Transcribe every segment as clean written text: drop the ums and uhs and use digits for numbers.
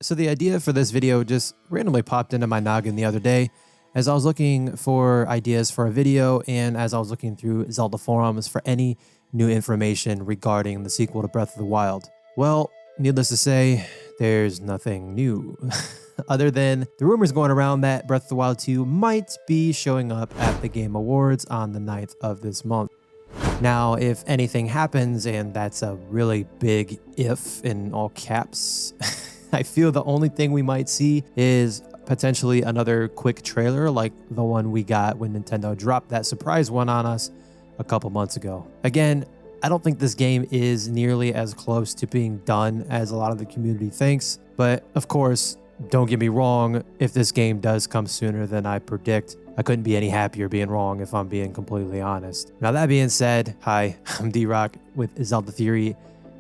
So the idea for this video just randomly popped into my noggin the other day as I was looking for ideas for a video and as I was looking through Zelda forums for any new information regarding the sequel to Breath of the Wild. Well, needless to say, there's nothing new. Other than the rumors going around that Breath of the Wild 2 might be showing up at the Game Awards on the 9th of this month. Now, if anything happens, and that's a really big if in all caps, I feel the only thing we might see is potentially another quick trailer like the one we got when Nintendo dropped that surprise one on us a couple months ago. Again, I don't think this game is nearly as close to being done as a lot of the community thinks, but of course, don't get me wrong, if this game does come sooner than I predict, I couldn't be any happier being wrong if I'm being completely honest. Now that being said, hi, I'm D-Rock with Zelda Theory,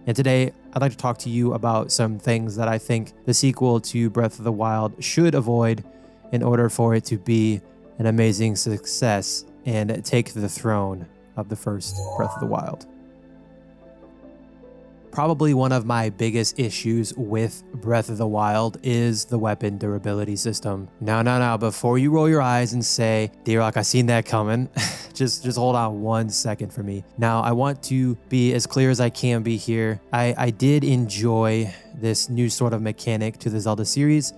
and today I'd like to talk to you about some things that I think the sequel to Breath of the Wild should avoid in order for it to be an amazing success and take the throne of the first Breath of the Wild. Probably one of my biggest issues with Breath of the Wild is the weapon durability system. Now, before you roll your eyes and say, D-Rock, I seen that coming, just hold on 1 second for me. Now, I want to be as clear as I can be here. I did enjoy this new sort of mechanic to the Zelda series.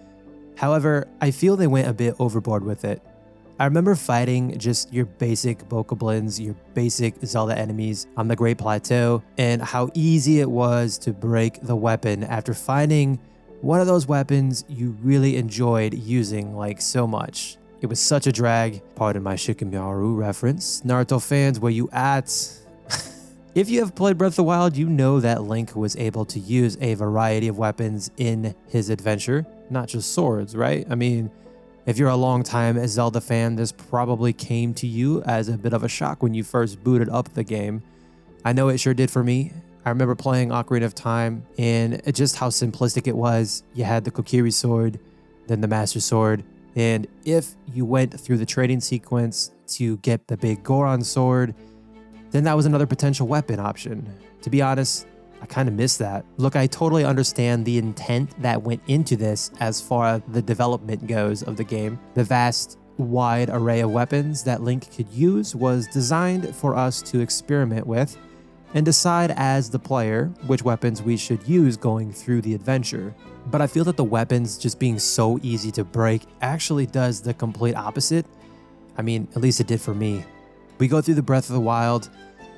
However, I feel they went a bit overboard with it. I remember fighting just your basic bokoblins, your basic Zelda enemies on the Great Plateau, and how easy it was to break the weapon after finding one of those weapons you really enjoyed using like so much. It was such a drag. Pardon my Shikamaru reference. Naruto fans, where you at? If you have played Breath of the Wild, you know that Link was able to use a variety of weapons in his adventure, not just swords, right? I mean, if you're a long-time Zelda fan, this probably came to you as a bit of a shock when you first booted up the game. I know it sure did for me. I remember playing Ocarina of Time and just how simplistic it was. You had the Kokiri sword, then the Master Sword, and if you went through the trading sequence to get the big Goron sword, then that was another potential weapon option. To be honest, I kind of miss that. Look, I totally understand the intent that went into this as far as the development goes of the game. The vast, wide array of weapons that Link could use was designed for us to experiment with and decide as the player which weapons we should use going through the adventure. But I feel that the weapons just being so easy to break actually does the complete opposite. I mean, at least it did for me. We go through the Breath of the Wild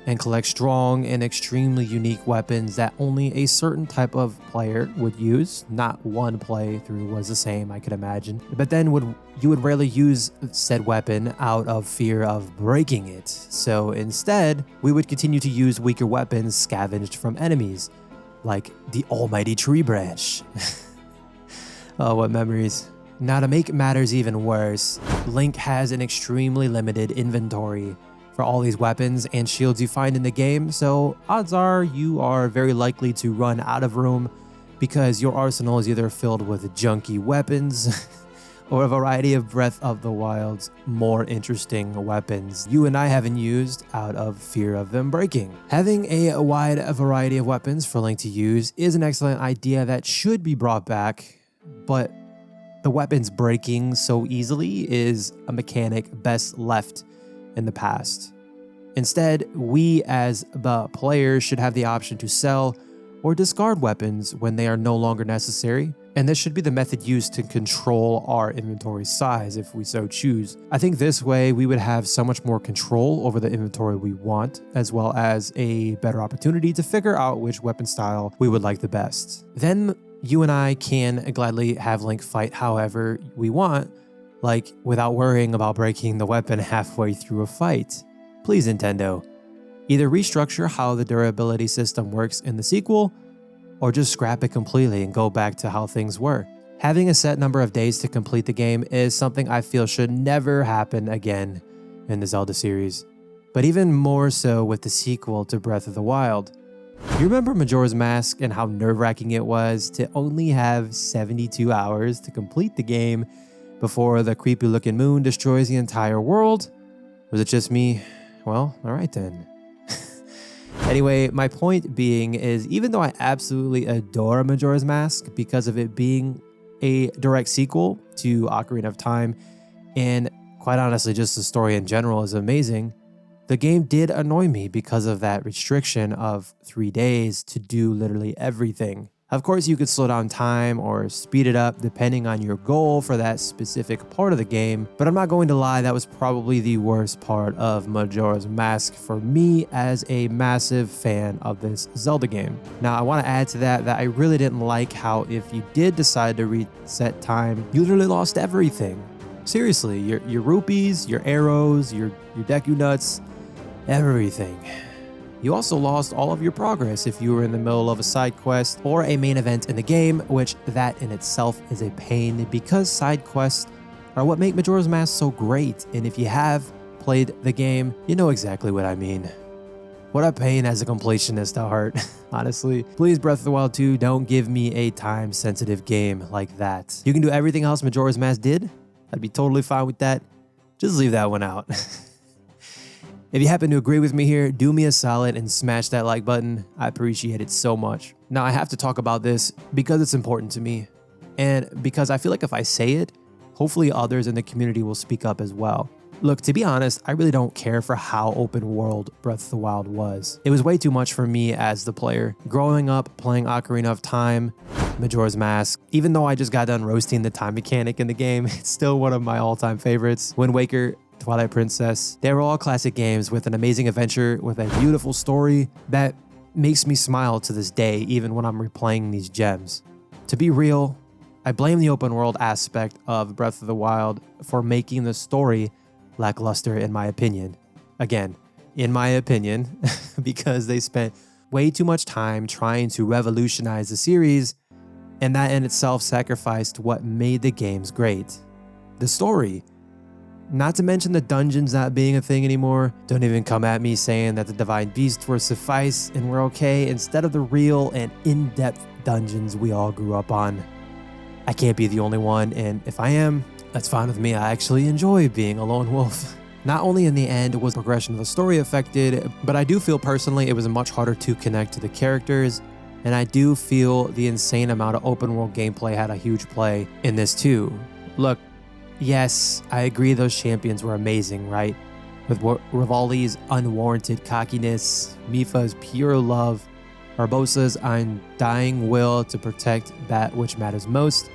and collect strong and extremely unique weapons that only a certain type of player would use. Not one playthrough was the same, I could imagine. But then you would rarely use said weapon out of fear of breaking it. So instead, we would continue to use weaker weapons scavenged from enemies, like the almighty tree branch. Oh, what memories. Now, to make matters even worse, Link has an extremely limited inventory for all these weapons and shields you find in the game, so odds are you are very likely to run out of room because your arsenal is either filled with junky weapons or a variety of Breath of the Wild's more interesting weapons you and I haven't used out of fear of them breaking. Having a wide variety of weapons for Link to use is an excellent idea that should be brought back, but the weapons breaking so easily is a mechanic best left in the past. Instead, we as the players should have the option to sell or discard weapons when they are no longer necessary, and this should be the method used to control our inventory size if we so choose. I think this way we would have so much more control over the inventory we want, as well as a better opportunity to figure out which weapon style we would like the best. Then you and I can gladly have Link fight however we want, like without worrying about breaking the weapon halfway through a fight. Please, Nintendo, either restructure how the durability system works in the sequel, or just scrap it completely and go back to how things were. Having a set number of days to complete the game is something I feel should never happen again in the Zelda series, but even more so with the sequel to Breath of the Wild. You remember Majora's Mask and how nerve-wracking it was to only have 72 hours to complete the game before the creepy-looking moon destroys the entire world? Was it just me? Well, alright then. Anyway, my point being is, even though I absolutely adore Majora's Mask because of it being a direct sequel to Ocarina of Time, and quite honestly, just the story in general is amazing, the game did annoy me because of that restriction of 3 days to do literally everything. Of course, you could slow down time or speed it up depending on your goal for that specific part of the game, but I'm not going to lie, that was probably the worst part of Majora's Mask for me as a massive fan of this Zelda game. Now, I want to add to that I really didn't like how if you did decide to reset time, you literally lost everything. Seriously, your rupees, your arrows, your Deku Nuts, everything. You also lost all of your progress if you were in the middle of a side quest or a main event in the game, which that in itself is a pain because side quests are what make Majora's Mask so great, and if you have played the game, you know exactly what I mean. What a pain as a completionist at heart, honestly. Please, Breath of the Wild 2, don't give me a time-sensitive game like that. You can do everything else Majora's Mask did. I'd be totally fine with that. Just leave that one out. If you happen to agree with me here, do me a solid and smash that like button. I appreciate it so much. Now, I have to talk about this because it's important to me, and because I feel like if I say it, hopefully others in the community will speak up as well. Look, to be honest, I really don't care for how open world Breath of the Wild was. It was way too much for me as the player. Growing up playing Ocarina of Time, Majora's Mask, even though I just got done roasting the time mechanic in the game, it's still one of my all-time favorites. Wind Waker, Twilight Princess, they were all classic games with an amazing adventure, with a beautiful story that makes me smile to this day, even when I'm replaying these gems. To be real, I blame the open world aspect of Breath of the Wild for making the story lackluster in my opinion. Again, in my opinion, because they spent way too much time trying to revolutionize the series, and that in itself sacrificed what made the games great. The story. Not to mention the dungeons not being a thing anymore. Don't even come at me saying that the Divine Beasts were suffice and were okay instead of the real and in-depth dungeons we all grew up on. I can't be the only one, and if I am, that's fine with me. I actually enjoy being a lone wolf. Not only in the end was progression of the story affected, but I do feel personally it was much harder to connect to the characters, and I do feel the insane amount of open world gameplay had a huge play in this too. Look, yes, I agree those champions were amazing, right? With Rivali's unwarranted cockiness, Mipha's pure love, Barbosa's undying will to protect that which matters most,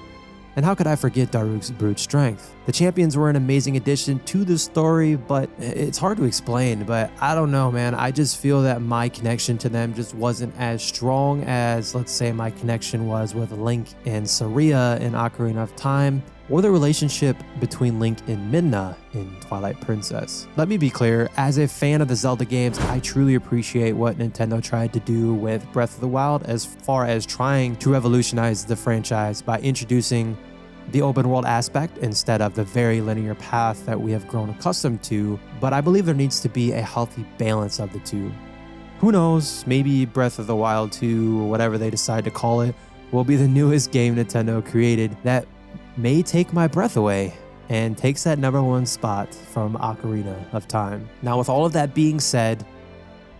and how could I forget Daruk's brute strength? The champions were an amazing addition to the story, but it's hard to explain, but I don't know, man. I just feel that my connection to them just wasn't as strong as, let's say, my connection was with Link and Saria in Ocarina of Time, or the relationship between Link and Midna in Twilight Princess. Let me be clear, as a fan of the Zelda games, I truly appreciate what Nintendo tried to do with Breath of the Wild as far as trying to revolutionize the franchise by introducing the open world aspect instead of the very linear path that we have grown accustomed to, but I believe there needs to be a healthy balance of the two. Who knows, maybe Breath of the Wild 2, or whatever they decide to call it, will be the newest game Nintendo created that may take my breath away and takes that #1 spot from Ocarina of Time. Now, with all of that being said,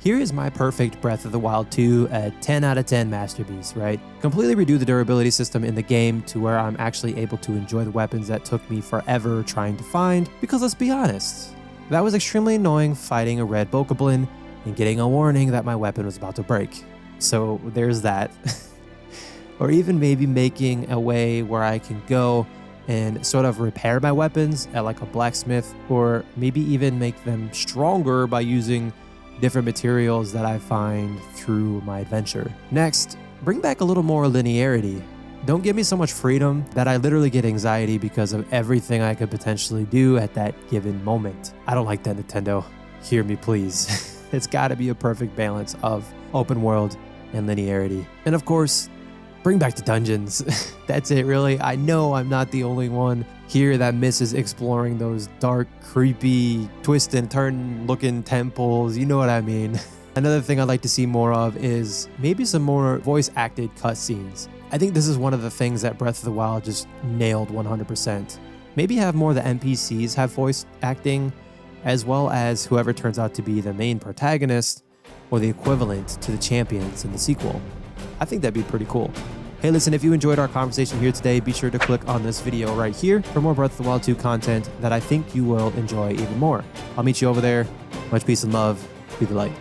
here is my perfect Breath of the Wild 2, a 10 out of 10 masterpiece, right? Completely redo the durability system in the game to where I'm actually able to enjoy the weapons that took me forever trying to find, because let's be honest, that was extremely annoying fighting a red Bokoblin and getting a warning that my weapon was about to break. So there's that. Or even maybe making a way where I can go and sort of repair my weapons at like a blacksmith, or maybe even make them stronger by using different materials that I find through my adventure. Next, bring back a little more linearity. Don't give me so much freedom that I literally get anxiety because of everything I could potentially do at that given moment. I don't like that, Nintendo. Hear me, please. It's gotta be a perfect balance of open world and linearity. And of course, bring back the dungeons. That's it, really. I know I'm not the only one here that misses exploring those dark, creepy, twist and turn looking temples. You know what I mean. Another thing I'd like to see more of is maybe some more voice acted cutscenes. I think this is one of the things that Breath of the Wild just nailed 100%. Maybe have more of the NPCs have voice acting, as well as whoever turns out to be the main protagonist or the equivalent to the champions in the sequel. I think that'd be pretty cool. Hey, listen, if you enjoyed our conversation here today, be sure to click on this video right here for more Breath of the Wild 2 content that I think you will enjoy even more. I'll meet you over there. Much peace and love. Be the light.